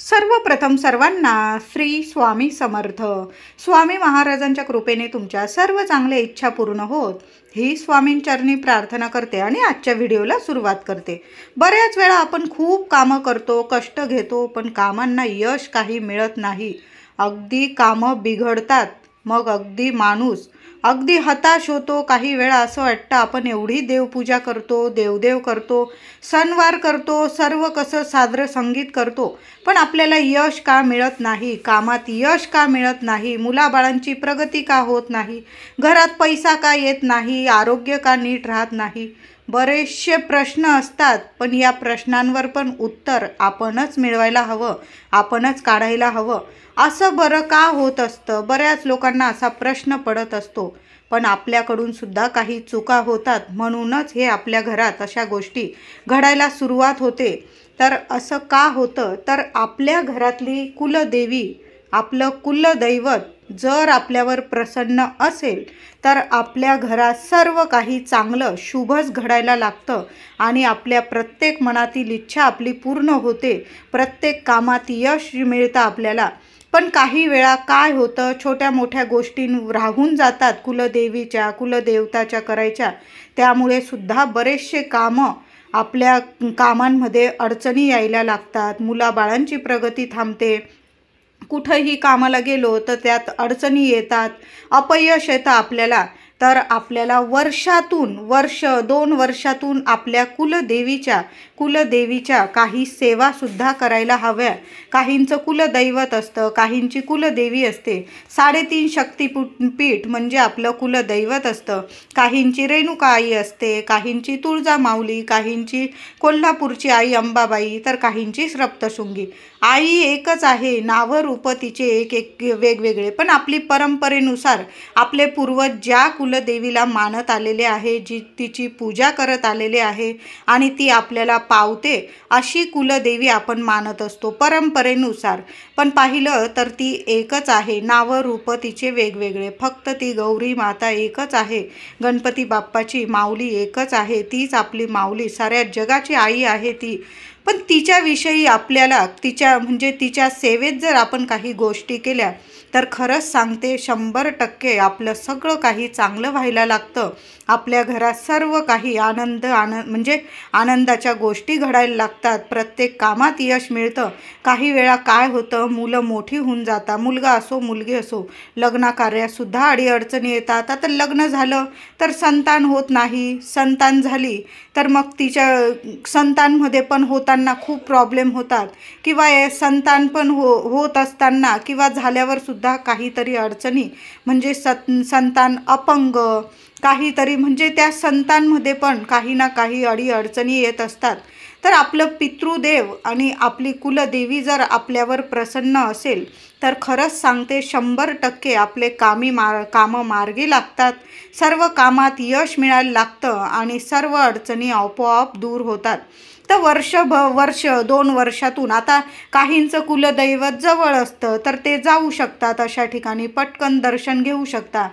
सर्वप्रथम सर्वांना श्री स्वामी समर्थ. स्वामी महाराजांच्या कृपेने तुमच्या सर्व चांगल्या इच्छा पूर्ण होत ही स्वामींचरणी प्रार्थना करते आणि आजच्या व्हिडिओला सुरुवात करते. बऱ्याच वेळा आपण खूप कामं करतो, कष्ट घेतो, पण कामांना यश काही मिळत नाही. अगदी कामं बिघडतात. मग अगदी माणूस अगदी हताश होतो. काही वेळा असं वाटतं आपण एवढी देवपूजा करतो, देवदेव करतो, सणवार करतो, सर्व कसं साजरं संगीत करतो, पण आपल्याला यश का मिळत नाही, कामात यश का मिळत नाही, मुलाबाळांची प्रगती का होत नाही, घरात पैसा का येत नाही, आरोग्य का नीट राहत नाही. बरेचसे प्रश्न असतात, पण या प्रश्नांवर पण उत्तर आपणच मिळवायला हवं, आपणच काढायला हवं. असं बरं का होत असतं? बऱ्याच लोकांना असा प्रश्न पडत असतो. पण आपल्याकडून सुद्धा काही चुका होतात, म्हणूनच हे आपल्या घरात अशा गोष्टी घडायला सुरुवात होते. तर असं का होतं? तर आपल्या घरातली कुलदेवी, आपलं कुलदैवत जर आपल्यावर प्रसन्न असेल तर आपल्या घरात सर्व काही चांगलं शुभच घडायला लागतं आणि आपल्या प्रत्येक मनातील इच्छा आपली पूर्ण होते, प्रत्येक कामात यश मिळतं आपल्याला. पण काही वेळा काय होतं, छोट्या मोठ्या गोष्टी राहून जातात कुलदेवीच्या, कुलदेवताच्या करायच्या. त्यामुळे सुद्धा बरेचसे कामं, आपल्या कामांमध्ये अडचणी यायला लागतात. मुलाबाळांची प्रगती थांबते. कुठंही कामाला गेलो तर त्यात अडचणी येतात, अपयश येतं आपल्याला. तर आपल्याला वर्ष 2 वर्षातून आपल्या कुलदेवीच्या काही सेवासुद्धा करायला हव्या. काहींचं कुलदैवत असतं, काहींची कुलदेवी असते. 3.5 शक्तिपीठ म्हणजे आपलं कुलदैवत असतं. काहींची रेणुका आई असते, काहींची तुळजामाऊली, काहींची कोल्हापूरची आई अंबाबाई, तर काहींची सप्तशृंगी. आई एकच आहे, नावं रूप तिचे एक एक वेगवेगळे. पण आपली परंपरेनुसार आपले पूर्वज ज्या कुलदेवीला मानत आलेले आहे, जी तिची पूजा करत आलेले आहे आणि ती आपल्याला पावते, अशी कुलदेवी आपण मानत असतो परंपरेनुसार. पण पाहिलं तर ती एकच आहे, नावं रूप तिचे वेगवेगळे. फक्त ती गौरी माता एकच आहे, गणपती बाप्पाची माऊली एकच आहे, तीच आपली माऊली, साऱ्या जगाची आई आहे ती. पण तिच्याविषयी आपल्याला तिच्या सेवेत जर आपण काही गोष्टी केल्या तर खरंच सांगते 100% आपलं सगळं काही चांगलं व्हायला लागतं. आपल्या घरात सर्व काही म्हणजे आनंदाच्या गोष्टी घडायला लागतात. प्रत्येक कामात यश मिळतं. काही वेळा काय होतं, मुलं मोठी होऊन जातात, मुलगा असो मुलगी असो, लग्नकार्यातसुद्धा अडीअडचणी येतात. आता लग्न झालं तर संतान होत नाही, संतान झाली तर मग तिच्या संतांमध्ये पण होताना खूप प्रॉब्लेम होतात, किंवा संतान पण होत असताना किंवा झाल्यावर सुद्धा काहीतरी अडचणी, म्हणजे संतान अपंग काहीतरी, म्हणजे त्या संतांमध्ये पण काही ना काही अडीअडचणी येत असतात. तर आपलं पितृदेव आणि आपली कुलदेवी जर आपल्यावर प्रसन्न असेल तर खरंच सांगते 100% आपले कामं मार्गी लागतात. सर्व कामात यश मिळायला लागतं आणि सर्व अडचणी आपोआप दूर होतात. तर वर्ष 2 वर्षातून, आता काहींचं कुलदैवत जवळ असतं तर ते जाऊ शकतात, अशा ठिकाणी पटकन दर्शन घेऊ शकतात.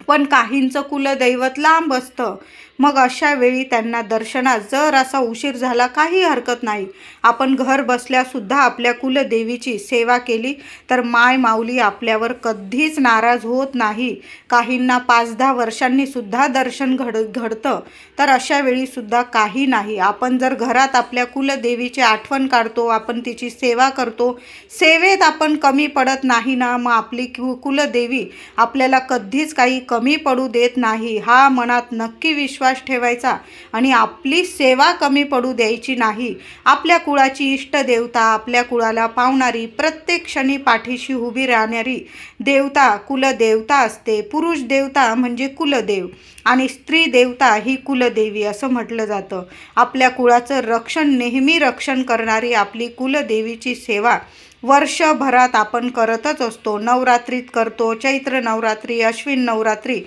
पण काहींचं कुलदैवत लांब असतं. मग अशा वेळी त्यांना दर्शनात जर असा उशीर झाला काही हरकत नाही. आपण घर बसल्यासुद्धा आपल्या कुलदेवीची सेवा केली तर माय माऊली आपल्यावर कधीच नाराज होत नाही. काहींना 5-10 वर्षांनी सुद्धा दर्शन घडतं. तर अशा वेळीसुद्धा काही नाही, आपण जर घरात आपल्या कुलदेवीची आठवण काढतो, आपण तिची सेवा करतो, सेवेत आपण कमी पडत नाही ना, मग आपली कुलदेवी आपल्याला कधीच काही कमी पडू देत नाही. हा मनात नक्की विश्वास ठेवायचा आणि आपली सेवा कमी पडू द्यायची नाही. आपल्या कुळाची इष्टदेवता, आपल्या कुळाला पावणारी, प्रत्येक क्षणी पाठीशी उभी राहणारी देवता कुलदेवता असते. पुरुष देवता म्हणजे कुलदेव आणि स्त्री देवता ही कुलदेवी असं म्हटलं जातं. आपल्या कुळाचं नेहमी रक्षण करणारी आपली कुलदेवीची सेवा वर्षभरात आपण करतच असतो. नवरात्रीत करतो, चैत्र नवरात्री, अश्विन नवरात्री,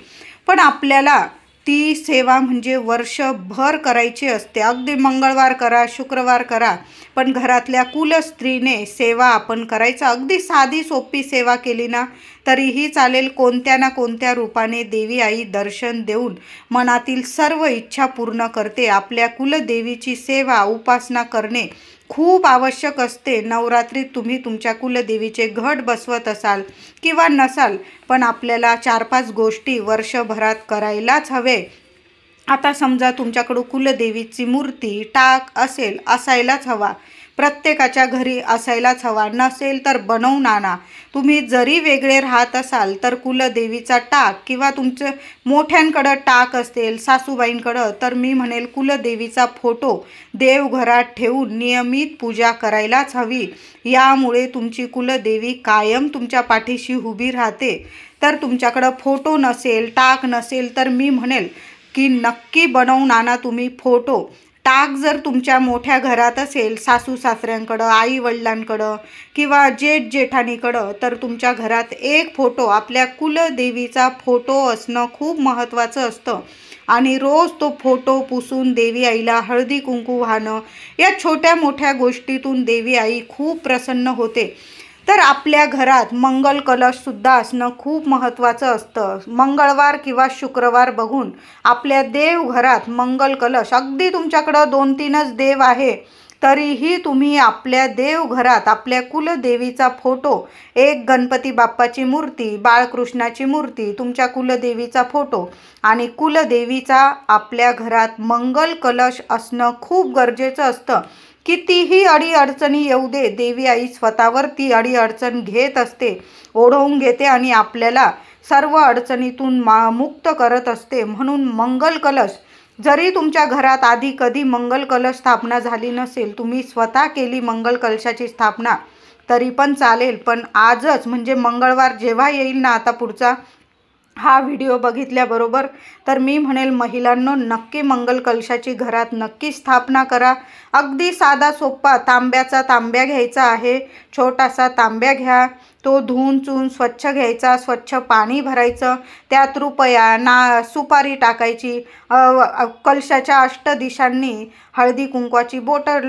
पण आपल्याला ती सेवा म्हणजे वर्षभर करायची असते. अगदी मंगळवार करा, शुक्रवार करा, पण घरातल्या कुलस्त्रीने सेवा आपण करायचं. अगदी साधी सोपी सेवा केली ना तरीही चालेल. कोणत्या ना कोणत्या रूपाने देवी आई दर्शन देऊन मनातील सर्व इच्छा पूर्ण करते. आपल्या कुलदेवीची सेवा उपासना करणे खूप आवश्यक असते. नवरात्रीत तुम्ही तुमच्या कुलदेवीचे घट बसवत असाल किंवा नसाल, पण आपल्याला 4-5 गोष्टी वर्षभरात करायलाच हवे. आता समजा तुमच्याकडं कुलदेवीची मूर्ती टाक असायलाच हवा. प्रत्येकाच्या घरी असायलाच हवा. नसेल तर बनवून आणा. तुम्ही जरी वेगळे राहत असाल तर कुलदेवीचा टाक किंवा तुमचं मोठ्यांकडं टाक असेल, सासूबाईंकडं, तर मी म्हणेल कुलदेवीचा फोटो देवघरात ठेवून नियमित पूजा करायलाच हवी. यामुळे तुमची कुलदेवी कायम तुमच्या पाठीशी उभी राहते. तर तुमच्याकडं फोटो नसेल, टाक नसेल, तर मी म्हणेल की नक्की बनवून आणा तुम्ही फोटो. टाक जर तुमच्या मोठ्या घरात असेल, सासू सासऱ्यांकडं, आई वडिलांकडं किंवा जेठ जेठानीकडं, तर तुमच्या घरात एक फोटो, आपल्या कुलदेवीचा फोटो असणं खूप महत्त्वाचं असतं. आणि रोज तो फोटो पुसून देवी आईला हळदी कुंकू वाहणं, या छोट्या मोठ्या गोष्टीतून देवी आई खूप प्रसन्न होते. तर आपल्या घरात मंगल कलशसुद्धा असणं खूप महत्त्वाचं असतं. मंगळवार किंवा शुक्रवार बघून आपल्या देवघरात मंगल कलश, अगदी तुमच्याकडं 2-3च देव आहे तरीही तुम्ही आपल्या देवघरात आपल्या कुलदेवीचा फोटो, एक गणपती बाप्पाची मूर्ती, बाळकृष्णाची मूर्ती, तुमच्या कुलदेवीचा फोटो आणि कुलदेवीचा आपल्या घरात मंगल कलश असणं खूप गरजेचं असतं. कितीही अडीअडचणी येऊ दे, देवी आई स्वतःवर ती अडीअडचण घेत असते, ओढवून घेते आणि आपल्याला सर्व अडचणीतून मुक्त करत असते. म्हणून मंगल कलश, जरी तुमच्या घरात आधी कधी मंगल कलश स्थापना झाली नसेल, तुम्ही स्वतः केली मंगल कलशाची स्थापना तरी पण चालेल. पण आजच म्हणजे मंगळवार जेव्हा येईल ना आता पुढचा हा व्हिडिओ बघितल्याबरोबर, तर मी म्हणेल महिलांनो नक्की मंगल कलशाची घरात नक्की स्थापना करा. अगदी साधा सोपा तांब्याचा तांब्या घ्यायचा आहे. छोटासा तांब्या घ्या, तो धुवून चुवून स्वच्छ घ्यायचा, स्वच्छ पाणी भरायचं, त्यात रुपया सुपारी टाकायची, कलशाच्या अष्टदिशांनी हळदी कुंकवाची बोटं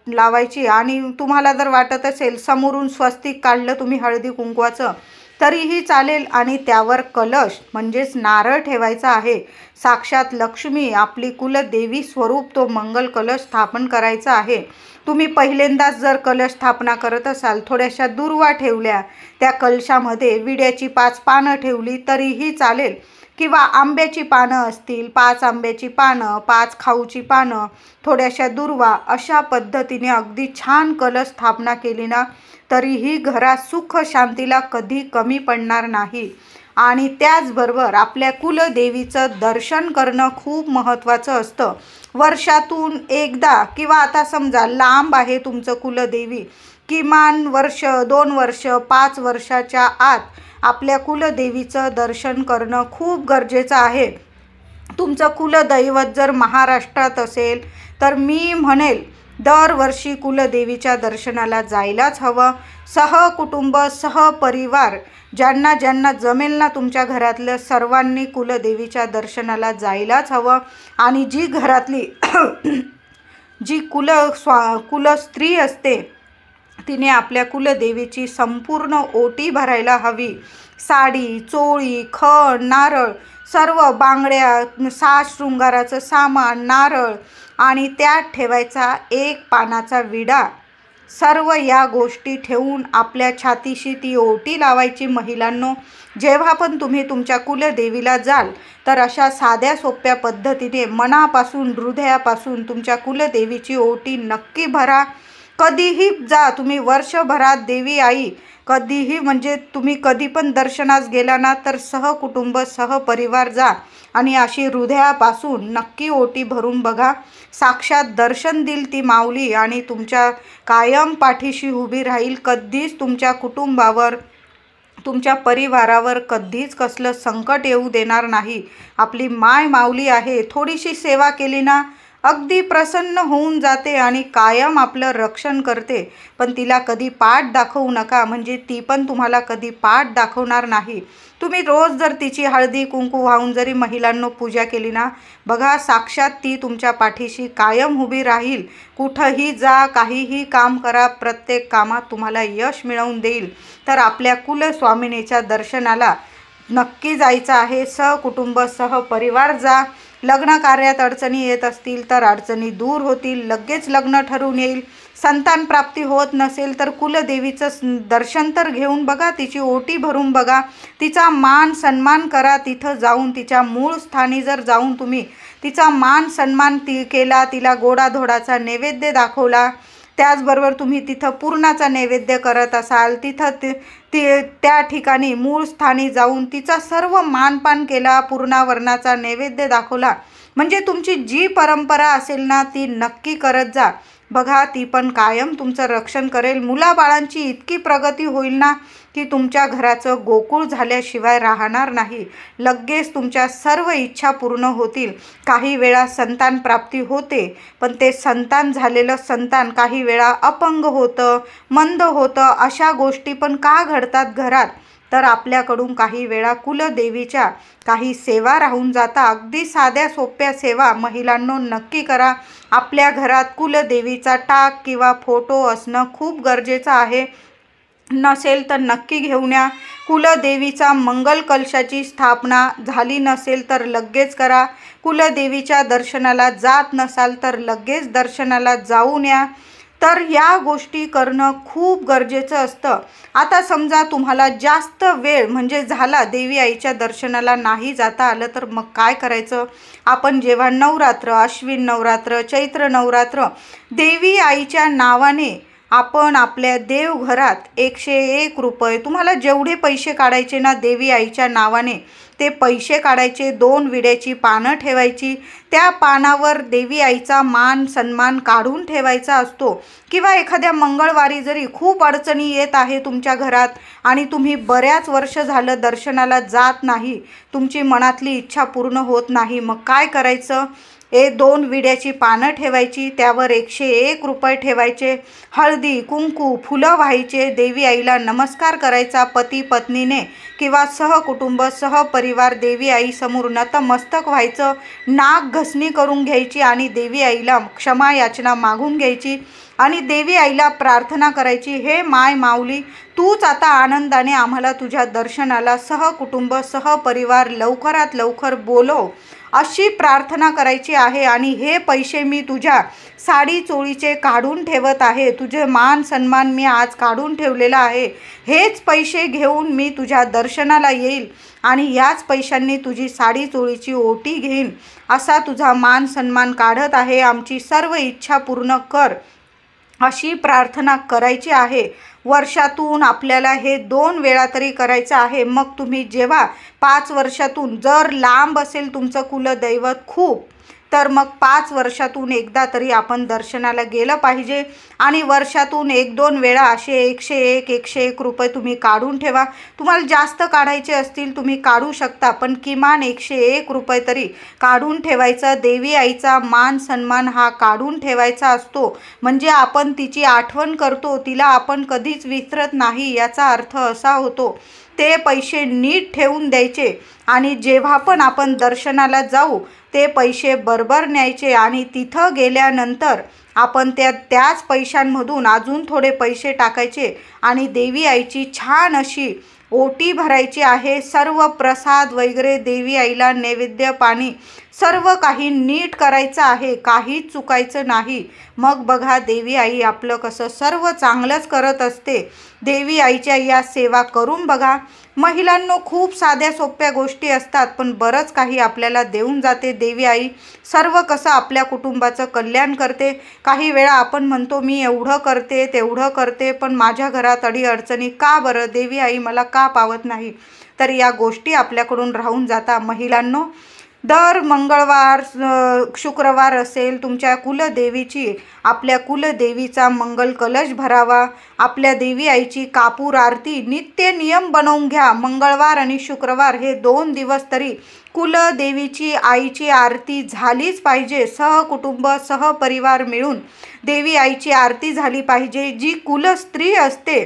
लावायची आणि तुम्हाला जर वाटत असेल समोरून स्वस्तिक काढलं तुम्ही हळदी कुंकवाचं तरीही चालेल आणि त्यावर कलश म्हणजेच नारळ ठेवायचा आहे. साक्षात लक्ष्मी आपली कुलदेवी स्वरूप तो मंगल कलश स्थापन करायचा आहे. तुम्ही पहिल्यांदाच जर कलश स्थापना करत असाल, थोड्याशा दुर्वा ठेवल्या, त्या कलशामध्ये विड्याची 5 पानं ठेवली तरीही चालेल किंवा आंब्याची पानं असतील, 5 आंब्याची पानं, 5 खाऊची पानं, थोड्याशा दुर्वा, अशा पद्धतीने अगदी छान कलश स्थापना केली ना तरीही घरात सुख शांतीला कधी कमी पडणार नाही. आणि त्याचबरोबर आपल्या कुलदेवीचं दर्शन करणं खूप महत्त्वाचं असतं. वर्षातून एकदा किंवा आता समजा लांब आहे तुमचं कुलदेवी, किमान वर्ष, 2 वर्ष, 5 वर्षाच्या आत आपल्या कुलदेवीचं दर्शन करणं खूप गरजेचं आहे. तुमचं कुलदैवत जर महाराष्ट्रात असेल तर मी म्हणेल दरवर्षी कुलदेवीच्या दर्शनाला जायलाच हवं. सहकुटुंब, सहपरिवार, ज्यांना ज्यांना जमेल ना तुमच्या घरातल्या सर्वांनी कुलदेवीच्या दर्शनाला जायलाच हवं. आणि जी घरातली जी कुलस्त्री असते तिने आपल्या कुलदेवीची संपूर्ण ओटी भरायला हवी. साडी, चोळी, खण, नारळ, सर्व बांगड्या, साज शृंगाराचं सामान, नारळ आणि त्यात ठेवायचा 1 पानाचा विडा, सर्व या गोष्टी ठेवून आपल्या छातीशी ती ओटी लावायची. महिलांनो, जेव्हा पण तुम्ही तुमच्या कुलदेवीला जाल तर अशा साध्या सोप्या पद्धतीने मनापासून, हृदयापासून तुमच्या कुलदेवीची ओटी नक्की भरा. कधीही जा तुम्ही, वर्षभरात देवी आई कधीही, म्हणजे तुम्ही कधी पण दर्शनास गेला ना तर सहकुटुंब, सहपरिवार जा आणि अशी हृदयापासून नक्की ओटी भरून बघा. साक्षात दर्शन देईल ती माऊली आणि तुमच्या कायम पाठीशी उभी राहील. कधीच तुमच्या कुटुंबावर, तुमच्या परिवारावर कधीच कसलं संकट येऊ देणार नाही. आपली माय माऊली आहे, थोडीशी सेवा केली ना अगदी प्रसन्न होऊन जाते आणि कायम आपलं रक्षण करते. पण तिला कधी पाठ दाखवू नका, म्हणजे ती पण तुम्हाला कधी पाठ दाखवणार नाही. तुम्ही रोज जर तिची हळदी कुंकू वाहून जरी महिलांनो पूजा केली ना, बघा साक्षात ती तुमच्या पाठीशी कायम उभी राहील. कुठंही जा, काहीही काम करा, प्रत्येक कामात तुम्हाला यश मिळवून देईल. तर आपल्या कुलस्वामिनीच्या दर्शनाला नक्की जायचं आहे. सहकुटुंब, सहपरिवार जा. लग्न कार्यात अडचणी येत असतील तर अडचणी दूर होतील, लगेच लग्न ठरून येईल. संतान प्राप्ती होत नसेल तर कुलदेवीचं दर्शन तर घेऊन बघा, तिची ओटी भरून बघा, तिचा मान सन्मान करा. तिथं जाऊन तिच्या मूळ स्थानी जर जाऊन तुम्ही तिचा मान सन्मान केला, तिला गोडाधोडाचा नैवेद्य दाखवला, त्याचबरोबर तुम्ही तिथं पूर्णाचा नैवेद्य करत असाल, तिथं त्या ठिकाणी मूळ स्थानी जाऊन तिचा सर्व मानपान केला, पूर्णावरणाचा नैवेद्य दाखवला, म्हणजे तुमची जी परंपरा असेल ना ती नक्की करत जा. बघा, ती पण कायम तुमचं रक्षण करेल. मुलाबाळांची इतकी प्रगती होईल ना की तुमच्या घराचं गोकुळ झाल्याशिवाय राहणार नाही. लगेच तुमच्या सर्व इच्छा पूर्ण होतील. काही वेळा संतान प्राप्ती होते, पण ते संतान झालेलं संतान काही वेळा अपंग होतं, मंद होतं. अशा गोष्टी पण का घडतात घरात? तर आपल्याकडून काही वेळा कुलदेवीच्या काही सेवा राहून जाता. अगदी साध्या सोप्या सेवा महिलांनो नक्की करा. आपल्या घरात कुलदेवीचा टाक किंवा फोटो असणं खूप गरजेचं आहे. नसेल तर नक्की घेऊन या. कुलदेवीचा मंगल कलशाची स्थापना झाली नसेल तर लगेच करा. कुलदेवीच्या दर्शनाला जात नसाल तर लगेच दर्शनाला जाऊन या. तर या गोष्टी करणं खूप गरजेचं असतं. आता समजा तुम्हाला जास्त वेळ म्हणजे झाला देवी आईच्या दर्शनाला नाही जाता आलं, तर मग काय करायचं? आपण जेव्हा नवरात्र, अश्विन नवरात्र, चैत्र नवरात्र देवी आईच्या नावाने आपण आपल्या देवघरात 101 रुपये, तुम्हाला जेवढे पैसे काढायचे ना देवी आईच्या नावाने ते पैसे काढायचे. 2 विड्याची पानं ठेवायची, त्या पानावर देवी आईचा मान सन्मान काढून ठेवायचा असतो. किंवा एखाद्या मंगळवारी जरी खूप अडचणी येत आहे तुमच्या घरात आणि तुम्ही बऱ्याच वर्ष झालं दर्शनाला जात नाही, तुमची मनातली इच्छा पूर्ण होत नाही, मग काय करायचं? 2 विड्याची पानं ठेवायची, त्यावर 101 रुपये ठेवायचे, हळदी कुंकू फुलं व्हायचे, देवी आईला नमस्कार करायचा पती पत्नीने किंवा सहकुटुंब सहपरिवार देवी आईसमोर नतमस्तक व्हायचं, नाक घसणी करून घ्यायची आणि देवी आईला क्षमा याचना मागून घ्यायची आणि देवी आईला प्रार्थना करायची, हे माय माऊली तूच आता आनंदाने आम्हाला तुझ्या दर्शनाला सहकुटुंब सहपरिवार लवकरात लवकर बोलव, अशी प्रार्थना करायची आहे. आणि हे पैसे मी तुझ्या साडी चोळीचे काढून ठेवत आहे, तुझे मान सन्मान मी आज काढून ठेवलेला आहे, हेच पैसे घेऊन मी तुझ्या दर्शनाला येईल आणि याच पैशांनी तुझी साडी चोळीची ओटी घेईन, असा तुझा मान सन्मान काढत आहे, आमची सर्व इच्छा पूर्ण कर, अशी प्रार्थना करायची आहे. वर्षातून आपल्याला हे 2 वेळा तरी करायचं आहे. मग तुम्ही जेव्हा 5 वर्षातून जर लांब असेल तुमचं कुलदैवत खूप, तर मग 5 वर्षातून एकदा तरी आपण दर्शनाला गेलं पाहिजे. आणि वर्षातून 1-2 वेळा असे 101 रुपये तुम्ही काढून ठेवा. तुम्हाला जास्त काढायचे असतील तुम्ही काढू शकता, पण किमान 101 रुपये तरी काढून ठेवायचं. देवी आईचा मान सन्मान हा काढून ठेवायचा असतो, म्हणजे आपण तिची आठवण करतो, तिला आपण कधीच विसरत नाही, याचा अर्थ असा होतो. ते पैसे नीट ठेवून द्यायचे आणि जेव्हा पण आपण दर्शनाला जाऊ ते पैसे बरोबर न्यायचे आणि तिथं गेल्यानंतर आपण त्याच पैशांमधून अजून थोडे पैसे टाकायचे आणि देवी आईची छान अशी ओटी भरायची आहे. सर्व प्रसाद वगैरे देवी आईला नैवेद्य पाणी सर्व काही नीट करायचं आहे, काहीच चुकायचं नाही. मग बघा देवी आई आपलं कसं सर्व चांगलंच करत असते. देवी आईच्या या सेवा करून बघा. महिलांनो खूप साध्या सोप्या गोष्टी असतात, पण बरंच काही आपल्याला देऊन जाते देवी आई. सर्व कसं आपल्या कुटुंबाचं कल्याण करते. काही वेळा आपण म्हणतो मी एवढं करते तेवढं करते, पण माझ्या घरात अडीअडचणी का बरं, देवी आई मला का पावत नाही? तर या गोष्टी आपल्याकडून राहून जाता. महिलांनो दर मंगळवार शुक्रवार असेल तुमच्या कुलदेवीची, आपल्या कुलदेवीचा मंगल कलश भरावा. आपल्या देवी आईची कापूर आरती नित्य नियम बनवून घ्या. मंगळवार आणि शुक्रवार हे 2 दिवस तरी कुलदेवीची आईची आरती झालीच पाहिजे. सहकुटुंब सहपरिवार मिळून देवी आईची आरती झाली पाहिजे. जी कुलस्त्री असते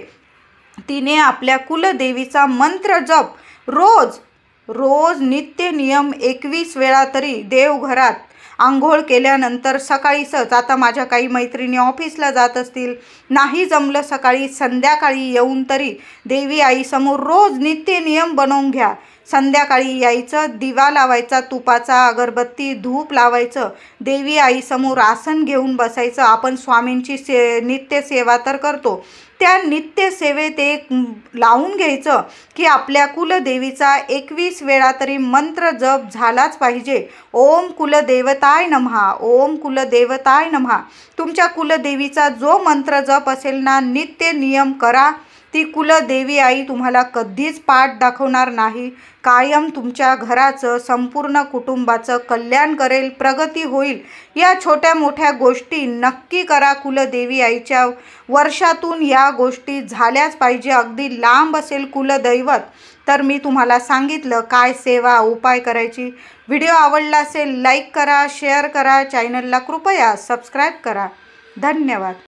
तिने आपल्या कुलदेवीचा मंत्र जप रोज नित्य नियम 21 वेळा तरी देवघरात आंघोळ केल्यानंतर सकाळीच, आता माझ्या काही मैत्रिणी ऑफिसला जात असतील, नाही जमलं सकाळी संध्याकाळी येऊन तरी देवी आईसमोर रोज नित्य नियम बनवून घ्या. संध्याकाळी यायचं, दिवा लावायचा, तुपाचा, अगरबत्ती, धूप लावायचं, देवी आईसमोर आसन घेऊन बसायचं. आपण स्वामींची नित्य सेवा तर करतो, त्या नित्य सेवेत एक लावून घ्यायचं की आपल्या कुलदेवीचा 21 वेळा तरी मंत्र जप झालाच पाहिजे. ओम कुलदेवताय नमः, ओम कुलदेवताय नमः. तुमच्या कुलदेवीचा जो मंत्र जप असेल ना, नित्य नियम करा. ती कुलदेवी आई तुम्हाला कधीच पाठ दाखवणार नाही. कायम तुमच्या घराचं, संपूर्ण कुटुंबाचं कल्याण करेल, प्रगती होईल. या छोट्या मोठ्या गोष्टी नक्की करा. कुलदेवी आईच्या वर्षातून या गोष्टी झाल्याच पाहिजे. अगदी लांब असेल कुलदैवत तर मी तुम्हाला सांगितलं काय सेवा उपाय करायची. व्हिडिओ आवडला असेल लाईक करा, शेअर करा, चॅनलला कृपया सबस्क्राईब करा. धन्यवाद.